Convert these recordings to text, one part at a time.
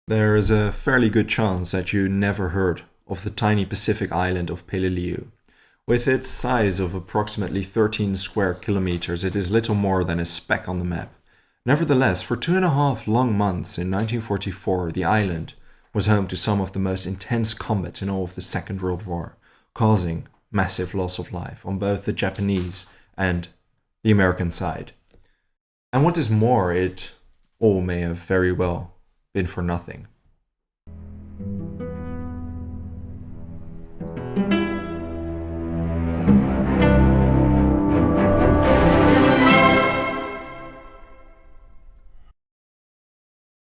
There is a fairly good chance that you never heard of the tiny Pacific island of Peleliu. With its size of approximately 13 square kilometers, it is little more than a speck on the map. Nevertheless, for 2.5 long months in 1944, the island was home to some of the most intense combat in all of the Second World War, causing massive loss of life on both the Japanese and the American side. And what is more, it all may have very well been for nothing.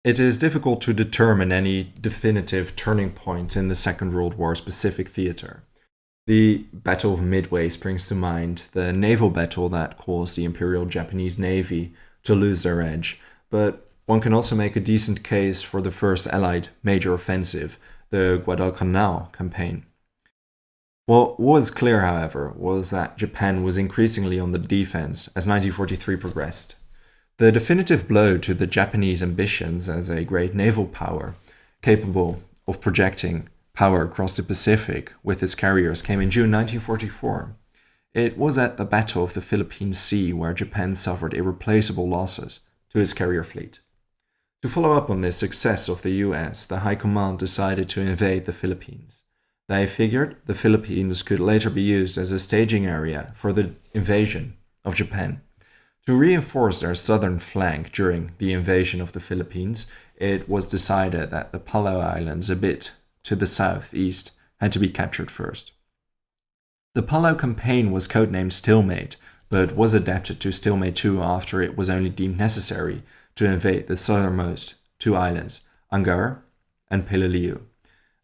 It is difficult to determine any definitive turning points in the Second World War's Pacific theater. The Battle of Midway springs to mind, the naval battle that caused the Imperial Japanese Navy to lose their edge, but one can also make a decent case for the first Allied major offensive, the Guadalcanal campaign. What was clear, however, was that Japan was increasingly on the defense as 1943 progressed. The definitive blow to the Japanese ambitions as a great naval power, capable of projecting power across the Pacific with its carriers, came in June 1944. It was at the Battle of the Philippine Sea where Japan suffered irreplaceable losses to its carrier fleet. To follow up on this success of the US, the High Command decided to invade the Philippines. They figured the Philippines could later be used as a staging area for the invasion of Japan. To reinforce their southern flank during the invasion of the Philippines, it was decided that the Palau Islands, a bit to the southeast, had to be captured first. The Palau campaign was codenamed Stalemate, but was adapted to Stalemate 2 after it was only deemed necessary to invade the southernmost two islands, Angar and Peleliu.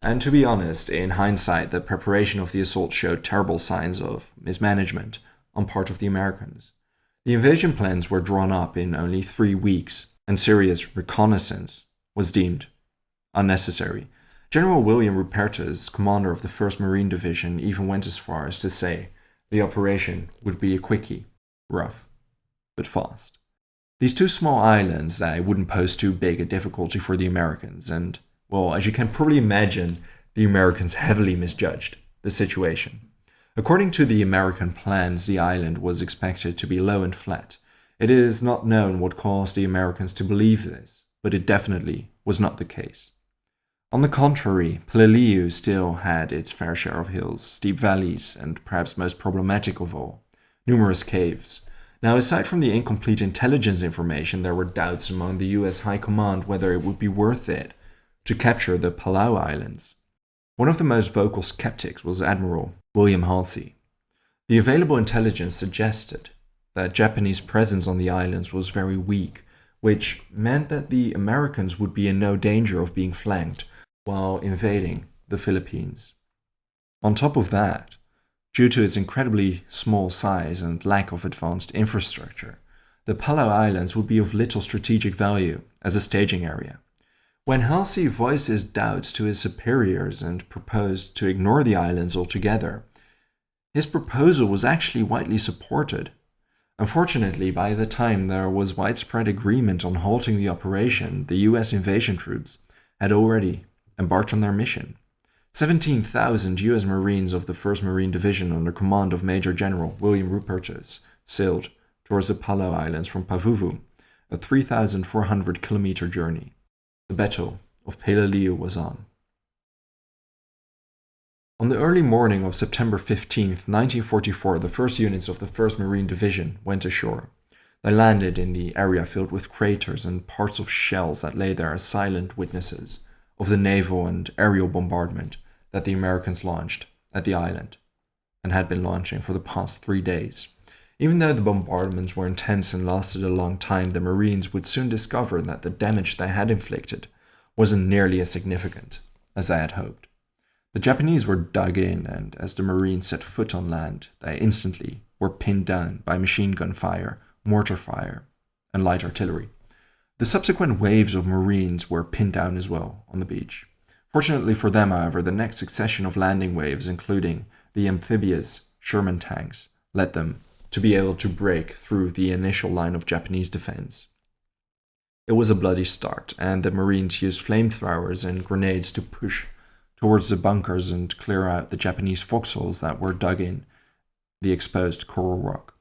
And to be honest, in hindsight, the preparation of the assault showed terrible signs of mismanagement on part of the Americans. The invasion plans were drawn up in only 3 weeks, and serious reconnaissance was deemed unnecessary. General William Rupertus, commander of the 1st Marine Division, even went as far as to say the operation would be a quickie, rough, but fast. These two small islands wouldn't pose too big a difficulty for the Americans, and, well, as you can probably imagine, the Americans heavily misjudged the situation. According to the American plans, the island was expected to be low and flat. It is not known what caused the Americans to believe this, but it definitely was not the case. On the contrary, Peleliu still had its fair share of hills, steep valleys, and perhaps most problematic of all, numerous caves. Now, aside from the incomplete intelligence information, there were doubts among the US High Command whether it would be worth it to capture the Palau Islands. One of the most vocal skeptics was Admiral William Halsey. The available intelligence suggested that Japanese presence on the islands was very weak, which meant that the Americans would be in no danger of being flanked while invading the Philippines. On top of that, due to its incredibly small size and lack of advanced infrastructure, the Palau Islands would be of little strategic value as a staging area. When Halsey voiced his doubts to his superiors and proposed to ignore the islands altogether, his proposal was actually widely supported. Unfortunately, by the time there was widespread agreement on halting the operation, the US invasion troops had already embarked on their mission. 17,000 US Marines of the 1st Marine Division under command of Major General William Rupertus sailed towards the Palau Islands from Pavuvu, a 3,400-kilometer journey. The Battle of Peleliu was on. On the early morning of September 15, 1944, the first units of the 1st Marine Division went ashore. They landed in the area filled with craters and parts of shells that lay there as silent witnesses of the naval and aerial bombardment that the Americans launched at the island and had been launching for the past 3 days. Even though the bombardments were intense and lasted a long time, the Marines would soon discover that the damage they had inflicted wasn't nearly as significant as they had hoped. The Japanese were dug in, and as the Marines set foot on land, they instantly were pinned down by machine gun fire, mortar fire, and light artillery. The subsequent waves of Marines were pinned down as well on the beach. Fortunately for them, however, the next succession of landing waves, including the Amphibious Sherman tanks, led them to be able to break through the initial line of Japanese defense. It was a bloody start, and the Marines used flamethrowers and grenades to push towards the bunkers and clear out the Japanese foxholes that were dug in the exposed coral rock.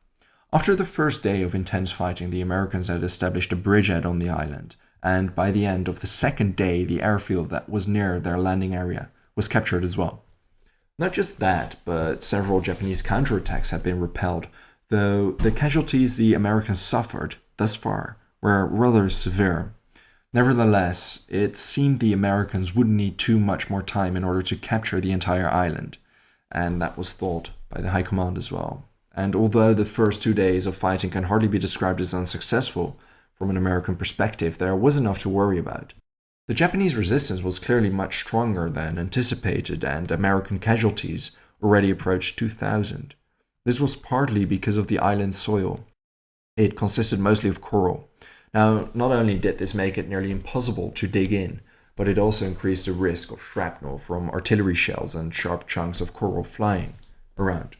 After the first day of intense fighting, the Americans had established a bridgehead on the island, and by the end of the second day, the airfield that was near their landing area was captured as well. Not just that, but several Japanese counterattacks had been repelled, though the casualties the Americans suffered thus far were rather severe. Nevertheless, it seemed the Americans wouldn't need too much more time in order to capture the entire island, and that was thought by the High Command as well. And although the first 2 days of fighting can hardly be described as unsuccessful from an American perspective, there was enough to worry about. The Japanese resistance was clearly much stronger than anticipated, and American casualties already approached 2,000. This was partly because of the island's soil. It consisted mostly of coral. Now, not only did this make it nearly impossible to dig in, but it also increased the risk of shrapnel from artillery shells and sharp chunks of coral flying around.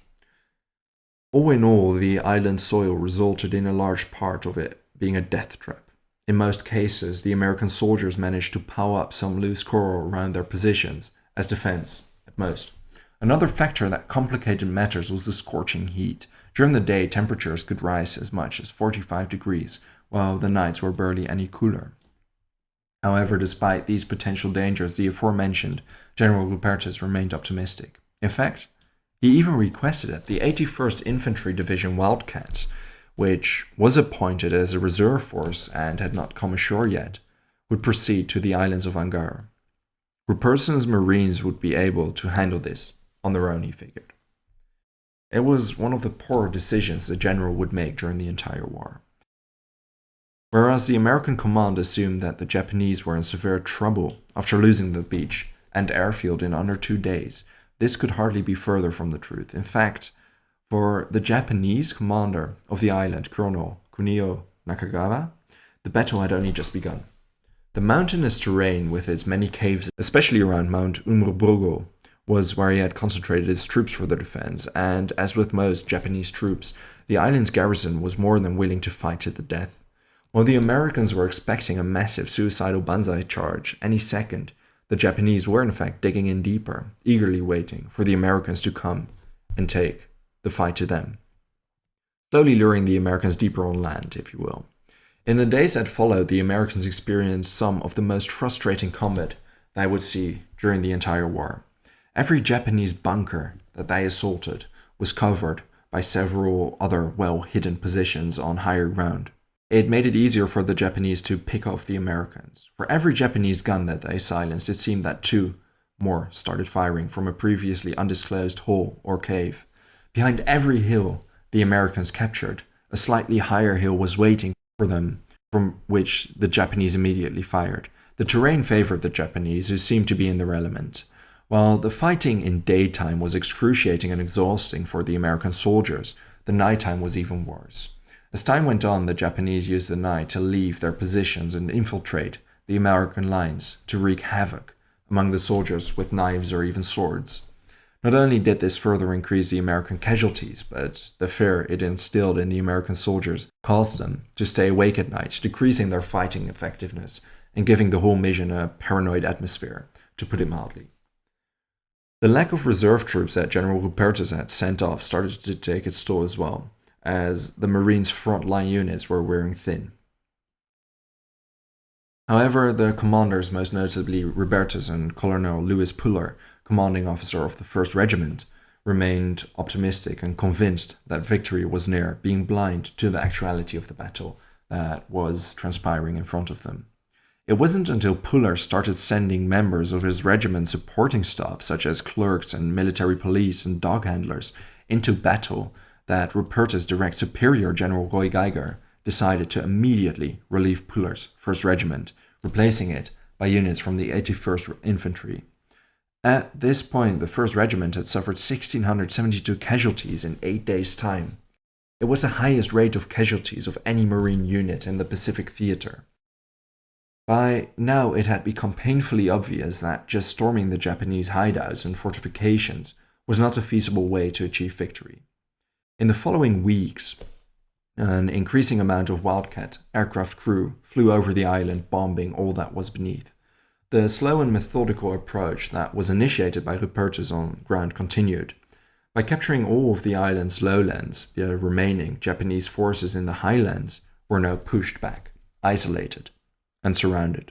All in all, the island soil resulted in a large part of it being a death trap. In most cases, the American soldiers managed to pile up some loose coral around their positions, as defense, at most. Another factor that complicated matters was the scorching heat. During the day, temperatures could rise as much as 45 degrees, while the nights were barely any cooler. However, despite these potential dangers, the aforementioned General Rupertus remained optimistic. In fact, he even requested that the 81st Infantry Division Wildcats, which was appointed as a reserve force and had not come ashore yet, would proceed to the islands of Angara. Rupertus's Marines would be able to handle this on their own, he figured. It was one of the poorer decisions the general would make during the entire war. Whereas the American command assumed that the Japanese were in severe trouble after losing the beach and airfield in under 2 days, this could hardly be further from the truth. In fact, for the Japanese commander of the island, Colonel Kunio Nakagawa, the battle had only just begun. The mountainous terrain with its many caves, especially around Mount Umrobogo, was where he had concentrated his troops for the defense, and as with most Japanese troops, the island's garrison was more than willing to fight to the death. While the Americans were expecting a massive suicidal banzai charge any second, the Japanese were in fact digging in deeper, eagerly waiting for the Americans to come and take the fight to them, slowly luring the Americans deeper on land, if you will. In the days that followed, the Americans experienced some of the most frustrating combat they would see during the entire war. Every Japanese bunker that they assaulted was covered by several other well-hidden positions on higher ground. It made it easier for the Japanese to pick off the Americans. For every Japanese gun that they silenced, it seemed that 2 more started firing from a previously undisclosed hole or cave. Behind every hill the Americans captured, a slightly higher hill was waiting for them, from which the Japanese immediately fired. The terrain favored the Japanese, who seemed to be in their element. While the fighting in daytime was excruciating and exhausting for the American soldiers, the nighttime was even worse. As time went on, the Japanese used the night to leave their positions and infiltrate the American lines to wreak havoc among the soldiers with knives or even swords. Not only did this further increase the American casualties, but the fear it instilled in the American soldiers caused them to stay awake at night, decreasing their fighting effectiveness and giving the whole mission a paranoid atmosphere, to put it mildly. The lack of reserve troops that General Rupertus had sent off started to take its toll as well, as the Marines' frontline units were wearing thin. However, the commanders, most notably Rupertus and Colonel Louis Puller, commanding officer of the 1st Regiment, remained optimistic and convinced that victory was near, being blind to the actuality of the battle that was transpiring in front of them. It wasn't until Puller started sending members of his regiment supporting staff, such as clerks and military police and dog handlers, into battle that Rupertus' direct superior, General Roy Geiger, decided to immediately relieve Puller's 1st Regiment, replacing it by units from the 81st Infantry. At this point, the 1st Regiment had suffered 1,672 casualties in 8 days' time. It was the highest rate of casualties of any Marine unit in the Pacific Theater. By now, it had become painfully obvious that just storming the Japanese hideouts and fortifications was not a feasible way to achieve victory. In the following weeks, An increasing amount of Wildcat aircraft crew flew over the island, bombing all that was beneath. The slow and methodical approach that was initiated by Rupertus on ground continued. By capturing all of the island's lowlands, the remaining Japanese forces in the highlands were now pushed back, isolated, and surrounded.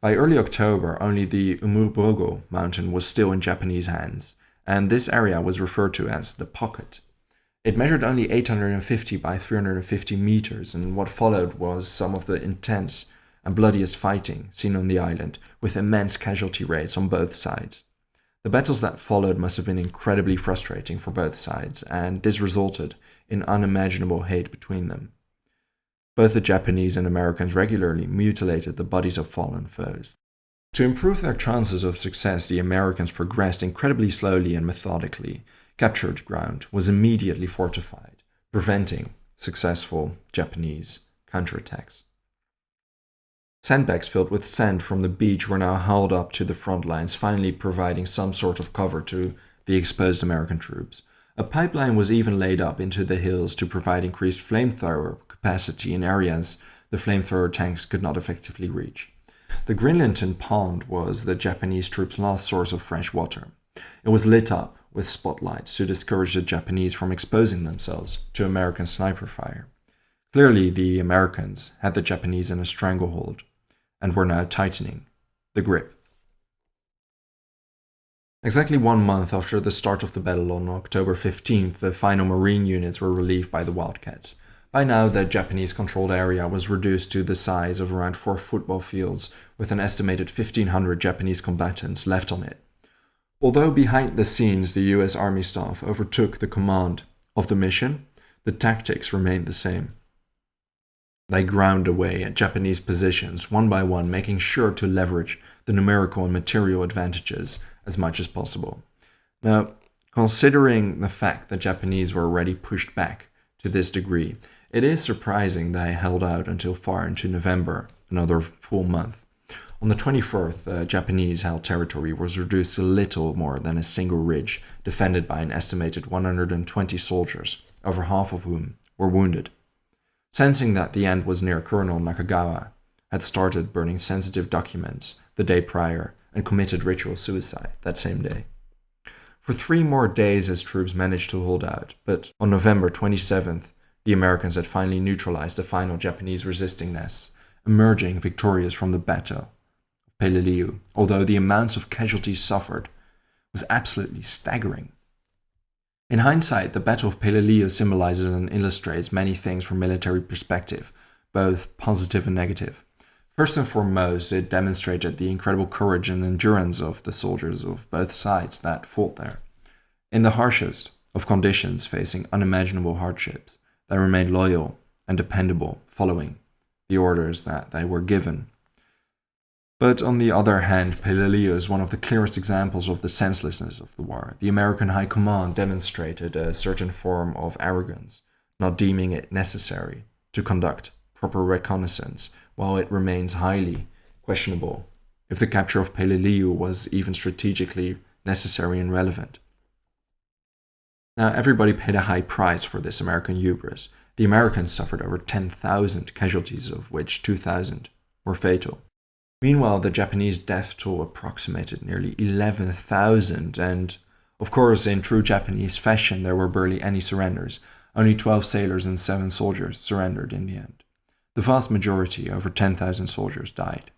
By early October, only the Umurbogo mountain was still in Japanese hands, and this area was referred to as the Pocket. It measured only 850 by 350 meters, and what followed was some of the intense and bloodiest fighting seen on the island, with immense casualty rates on both sides. The battles that followed must have been incredibly frustrating for both sides, and this resulted in unimaginable hate between them. Both the Japanese and Americans regularly mutilated the bodies of fallen foes. To improve their chances of success, the Americans progressed incredibly slowly and methodically. Captured ground was immediately fortified, preventing successful Japanese counterattacks. Sandbags filled with sand from the beach were now hauled up to the front lines, finally providing some sort of cover to the exposed American troops. A pipeline was even laid up into the hills to provide increased flamethrower capacity in areas the flamethrower tanks could not effectively reach. The Greenlinton Pond was the Japanese troops' last source of fresh water. It was lit up with spotlights to discourage the Japanese from exposing themselves to American sniper fire. Clearly, the Americans had the Japanese in a stranglehold and were now tightening the grip. Exactly 1 month after the start of the battle on October 15th, the final Marine units were relieved by the Wildcats. By now, the Japanese-controlled area was reduced to the size of around 4 football fields, with an estimated 1,500 Japanese combatants left on it. Although behind the scenes the US Army staff overtook the command of the mission, the tactics remained the same. They ground away at Japanese positions one by one, making sure to leverage the numerical and material advantages as much as possible. Now, considering the fact that Japanese were already pushed back to this degree, it is surprising they held out until far into November, another full month. On the 24th, the Japanese-held territory was reduced to little more than a single ridge, defended by an estimated 120 soldiers, over half of whom were wounded. Sensing that the end was near, Colonel Nakagawa had started burning sensitive documents the day prior and committed ritual suicide that same day. For 3 more days his troops managed to hold out, but on November 27th, the Americans had finally neutralized the final Japanese resisting nests, emerging victorious from the Battle of Peleliu, although the amounts of casualties suffered was absolutely staggering. In hindsight, the Battle of Peleliu symbolizes and illustrates many things from military perspective, both positive and negative. First and foremost, it demonstrated the incredible courage and endurance of the soldiers of both sides that fought there. In the harshest of conditions, facing unimaginable hardships, they remained loyal and dependable, following the orders that they were given. But on the other hand, Peleliu is one of the clearest examples of the senselessness of the war. The American High Command demonstrated a certain form of arrogance, not deeming it necessary to conduct proper reconnaissance, while it remains highly questionable if the capture of Peleliu was even strategically necessary and relevant. Now, everybody paid a high price for this American hubris. The Americans suffered over 10,000 casualties, of which 2,000 were fatal. Meanwhile, the Japanese death toll approximated nearly 11,000, and, of course, in true Japanese fashion, there were barely any surrenders. Only 12 sailors and 7 soldiers surrendered in the end. The vast majority, over 10,000 soldiers, died.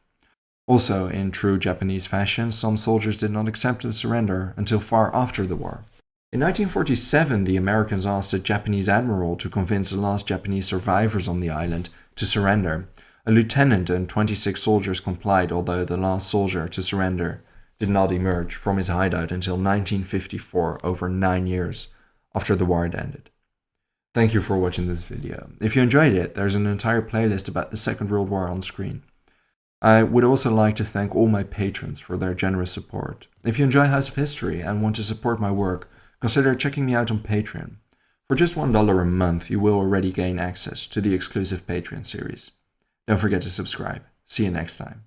Also, in true Japanese fashion, some soldiers did not accept the surrender until far after the war. In 1947, the Americans asked a Japanese admiral to convince the last Japanese survivors on the island to surrender. A lieutenant and 26 soldiers complied, although the last soldier to surrender did not emerge from his hideout until 1954, over 9 years after the war had ended. Thank you for watching this video. If you enjoyed it, there's an entire playlist about the Second World War on screen. I would also like to thank all my patrons for their generous support. If you enjoy House of History and want to support my work, consider checking me out on Patreon. For just $1 a month, you will already gain access to the exclusive Patreon series. Don't forget to subscribe. See you next time.